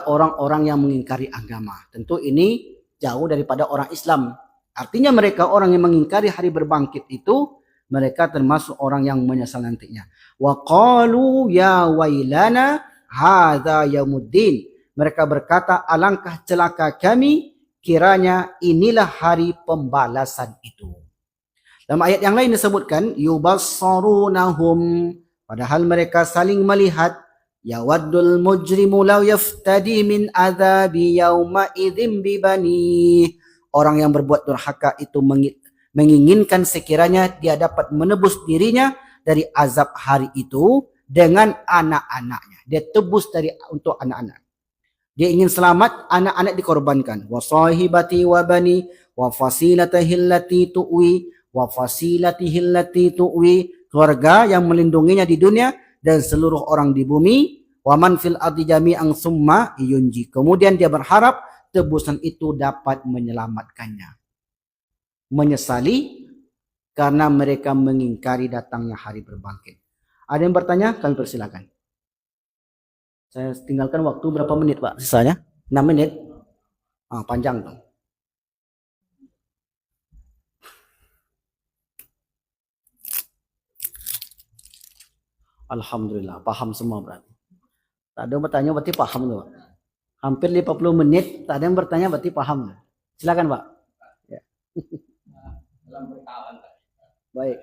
orang-orang yang mengingkari agama. Tentu ini jauh daripada orang Islam. Artinya mereka orang yang mengingkari hari berbangkit itu, mereka termasuk orang yang menyesal nantinya. Wa qalu ya wailana hadza yaumuddin. Mereka berkata, alangkah celaka kami, kiranya inilah hari pembalasan itu. Dalam ayat yang lain disebutkan, yubassarunahum, padahal mereka saling melihat, yawaddul mujrimu law yaftadi min adzabi yauma idzin bibani. Orang yang berbuat durhaka itu menginginkan sekiranya dia dapat menebus dirinya dari azab hari itu dengan anak-anaknya. Dia tebus untuk anak-anak. Dia ingin selamat, anak-anak dikorbankan. Wa sahibati wa bani wa fasilatihi allati tuwi wa fasilatihi allati tuwi. Keluarga yang melindunginya di dunia dan seluruh orang di bumi. Wa man fil ardi jami'an summa yunji. Kemudian dia berharap tebusan itu dapat menyelamatkannya. Menyesali karena mereka mengingkari datangnya hari berbangkit. Ada yang bertanya? Kami persilakan. Saya tinggalkan waktu berapa menit, Pak? Sisanya 6 menit. Panjang tuh. Alhamdulillah, paham semua berarti. Tak ada yang bertanya berarti paham tuh, Pak. Hampir 50 menit, tak ada yang bertanya berarti paham. Silakan, Pak. Ya. Baik.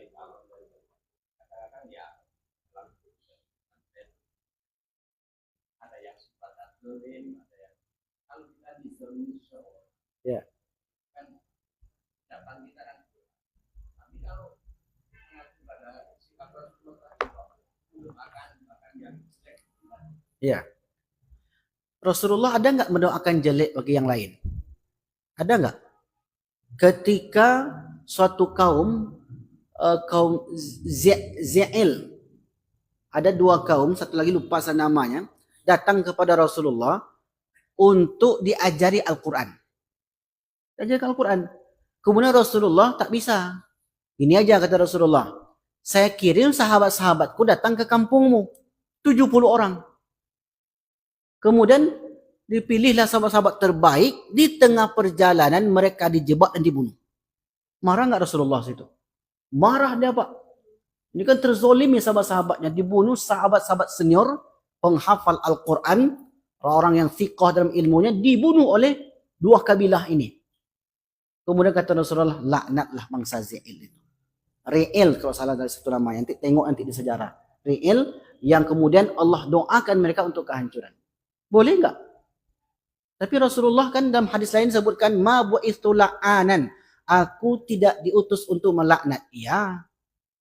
Ya. Ya. Rasulullah ada nggak mendoakan jelek bagi yang lain? Ada nggak? Ketika suatu kaum Za'il, ada dua kaum, satu lagi lupa saya namanya, datang kepada Rasulullah untuk diajari Al-Quran. Diajari Al-Quran. Kemudian Rasulullah tak bisa. Ini aja kata Rasulullah. Saya kirim sahabat-sahabatku datang ke kampungmu. 70 orang. Kemudian dipilihlah sahabat-sahabat terbaik. Di tengah perjalanan mereka dijebak dan dibunuh. Marah nggak Rasulullah situ? Marah dia, Pak. Ini kan terzolimi sahabat-sahabatnya. Dibunuh sahabat-sahabat senior, penghafal Al-Quran, orang yang thiqah dalam ilmunya, dibunuh oleh dua kabilah ini. Kemudian kata Rasulullah, laknatlah bangsa Za'il itu. Re'il kalau salah dari satu nama. Nanti tengok nanti di sejarah. Re'il yang kemudian Allah doakan mereka untuk kehancuran. Boleh enggak? Tapi Rasulullah kan dalam hadis lain sebutkan, ma bu'ithu la'anan. Aku tidak diutus untuk melaknat. Ya,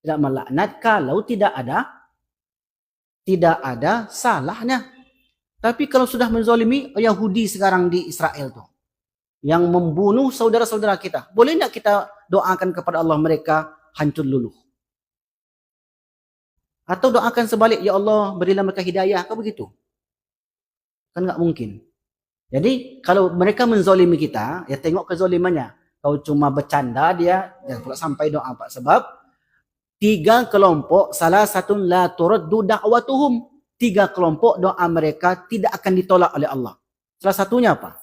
tidak melaknat kalau tidak ada salahnya. Tapi kalau sudah menzalimi Yahudi sekarang di Israel tuh, yang membunuh saudara-saudara kita, boleh enggak kita doakan kepada Allah mereka hancur luluh? Atau doakan sebalik, ya Allah berilah mereka hidayah, apa begitu? Kan enggak mungkin. Jadi kalau mereka menzalimi kita, ya tengok kezalimannya. Kalau cuma bercanda dia, jangan pula sampai doa, Pak. Sebab 3 kelompok, salah satu la turaddu da'watuhum. 3 kelompok doa mereka tidak akan ditolak oleh Allah. Salah satunya apa?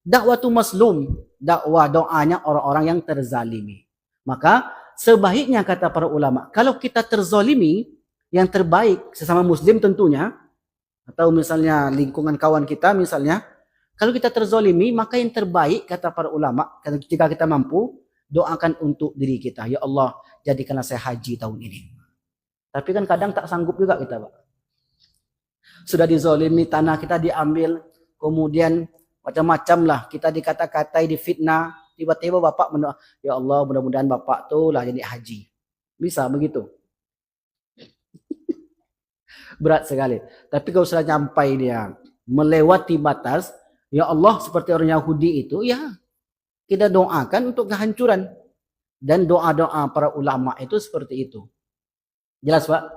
Dakwatu maslum, dakwah doanya orang-orang yang terzalimi. Maka sebaiknya kata para ulama, kalau kita terzalimi, yang terbaik sesama muslim tentunya, atau misalnya lingkungan kawan kita misalnya, kalau kita terzalimi, maka yang terbaik kata para ulama, ketika kita mampu, doakan untuk diri kita. Ya Allah, jadikanlah saya haji tahun ini. Tapi kan kadang tak sanggup juga kita, Pak. Sudah dizalimi, tanah kita diambil, kemudian macam-macam lah, kita dikata-katai, difitnah, tiba-tiba Bapak mendoa, ya Allah mudah-mudahan Bapak tuh lah jadi haji. Bisa begitu? Berat sekali. Tapi kalau sudah sampai dia melewati batas, ya Allah seperti orang Yahudi itu, ya kita doakan untuk kehancuran. Dan doa-doa para ulama itu seperti itu. Jelas, Pak?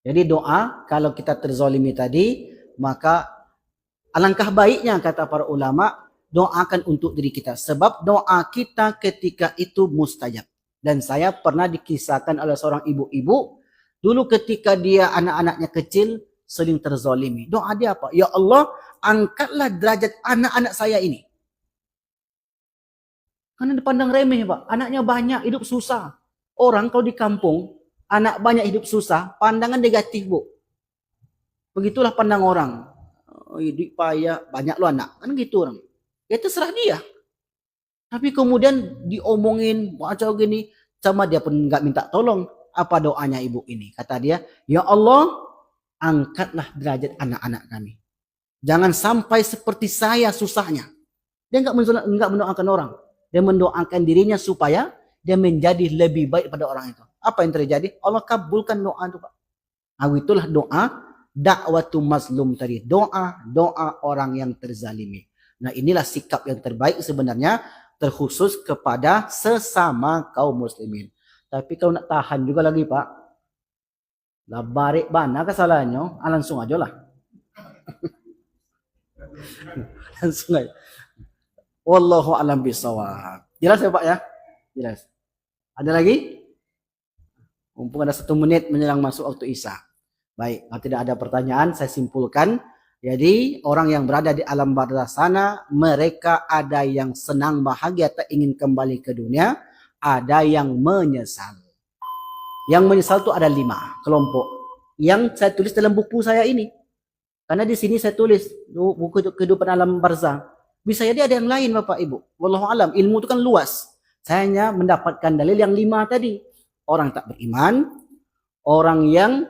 Jadi doa, kalau kita terzalimi tadi, maka alangkah baiknya kata para ulama, doakan untuk diri kita. Sebab doa kita ketika itu mustajab. Dan saya pernah dikisahkan oleh seorang ibu-ibu, dulu ketika dia anak-anaknya kecil, sering terzalimi. Doa dia apa? Ya Allah, angkatlah derajat anak-anak saya ini. Karena dipandang remeh, Pak. Anaknya banyak, hidup susah. Orang kalau di kampung, anak banyak hidup susah, pandangan negatif, Bu. Begitulah pandang orang. Hidup payah, banyak lo anak. Kan gitu orang. Ya terserah dia. Tapi kemudian diomongin, macam gini, sama dia pun nggak minta tolong. Apa doanya ibu ini? Kata dia, ya Allah, angkatlah derajat anak-anak kami. Jangan sampai seperti saya susahnya. Dia nggak mendoakan orang. Dia mendoakan dirinya supaya dia menjadi lebih baik pada orang itu. Apa yang terjadi? Allah kabulkan doa itu, Pak. Itulah doa dakwatu mazlum tadi. Doa orang yang terzalimi. Nah, inilah sikap yang terbaik sebenarnya, terkhusus kepada sesama kaum muslimin. Tapi kalau nak tahan juga lagi, Pak, lah barik mana kesalahannya, langsung aja lah. Langsung aja. Wallahu a'lam bishawab. Jelas ya, Pak ya? Jelas. Ada lagi? Mumpung ada 1 menit menjelang masuk waktu Isya. Baik, kalau tidak ada pertanyaan, saya simpulkan. Jadi, orang yang berada di alam barzakh sana, mereka ada yang senang bahagia tak ingin kembali ke dunia, ada yang menyesal. Yang menyesal itu ada 5 kelompok. Yang saya tulis dalam buku saya ini. Karena di sini saya tulis buku kehidupan alam barzakh. Bisa jadi ada yang lain Bapak Ibu. Wallahu alam, ilmu itu kan luas. Saya hanya mendapatkan dalil yang 5 tadi. Orang tak beriman, orang yang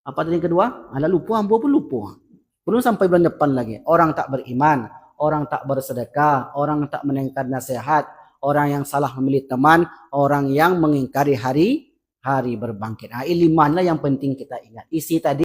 apa tadi yang kedua? Ada lupa, hamba pun lupa. Belum sampai bulan depan lagi. Orang tak beriman, orang tak bersedekah, orang tak mendengar nasihat, orang yang salah memilih teman, orang yang mengingkari hari berbangkit. Nah, ini 5 lah yang penting kita ingat. Isi tadi